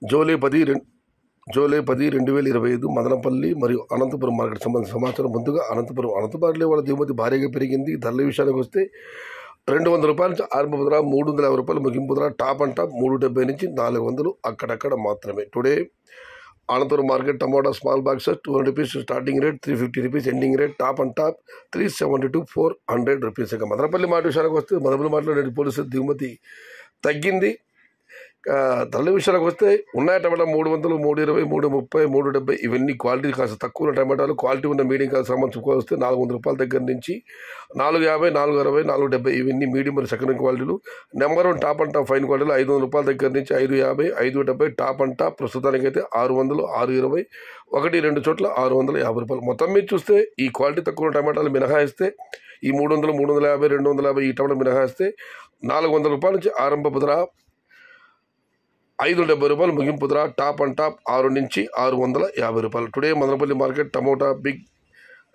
July 10, 2025 Madanapalle మరియు Anantapuram market సంబంధించిన సమాచారం. ముందుగా అనంతపురం వాళ్ళ దిగుమతి భారీగా పెరిగింది. ధరల విషయానికి వస్తే 200 రూపాయల నుంచి ఆరంభ ధర 350 రూపాయలు ముగింపు ధర. టాప్ అండ్ టాప్ 370 నుంచి 400 అక్కడక్కడ మాత్రమే. Today Anantapuram market tomato small boxes 200 rupees starting rate, 350 rupees ending rate. Top and top 370 to 400 rupees. ఇక మదనపల్లి మార్కెట్ విషయానికి వస్తే మదనపల్లి మార్కెట్లో నేటి పోలీసు దిగుమతి తగ్గింది. ధరల విషయాలకు వస్తే ఉన్నాయి టమాటా 300, 320, 330, 370 ఇవన్నీ క్వాలిటీ కాస్త తక్కువ ఉన్న టమాటాలు. క్వాలిటీ ఉన్న మీడియం కాస్త సంబంధించి వస్తే 400 రూపాయల దగ్గర నుంచి 450, 460, 470 ఇవన్నీ మీడియం మరియు సెకండ్ క్వాలిటీలు. Number 1 top and top fine క్వాలిటీలు 500 రూపాయల దగ్గర నుంచి 550, 570 టాప్ అండ్ టాప్. ప్రస్తుతానికైతే 600, 620, 1-2 చోట్ల 650 రూపాయలు. మొత్తం మీద చూస్తే ఈ క్వాలిటీ తక్కువ ఉన్న టమాటాలు మినహాయిస్తే ఈ 300, 350, 250 ఈ టమాటా మినహాయిస్తే 400 రూపాయల నుంచి ఆరంభ ధర, 570 రూపాయలు ముగింపు ధర. టాప్ అండ్ టాప్ 6 నుంచి 650 రూపాయలు. Today Madanapalli market tomato big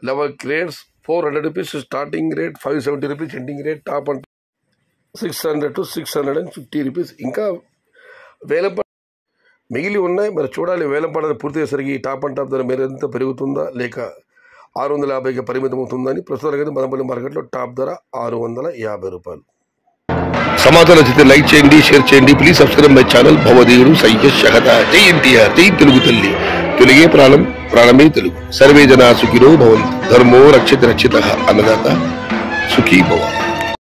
level grades 400 rupees starting rate, 570 rupees ending rate. Top and 600 to 650 rupees. ఇంకా వేలంపాట మిగిలి ఉన్నాయి, మరి చూడాలి. వేలంపాట పూర్తి అయ్యేసరికి టాప్ అండ్ టాప్ ధర మరింత పెరుగుతుందా లేక 650కి పరిమితం అవుతుందని. ప్రస్తుతానికి మదనపల్లి మార్కెట్లో టాప్ ధర 650 రూపాయలు. సమాచారం నచ్చితే లైక్ చేయండి, షేర్ చేయండి. Please subscribe my channel. భవదేవుడు సైయద్ షహదా. జై ఎన్టీఆర్, జై తెలుగు తల్లి. తెలుగే ప్రాణమే తెలుగు. సర్వే జనా సుఖినో భవంతు. ధర్మో రక్షిత అన్నదాత సుఖీ భవ.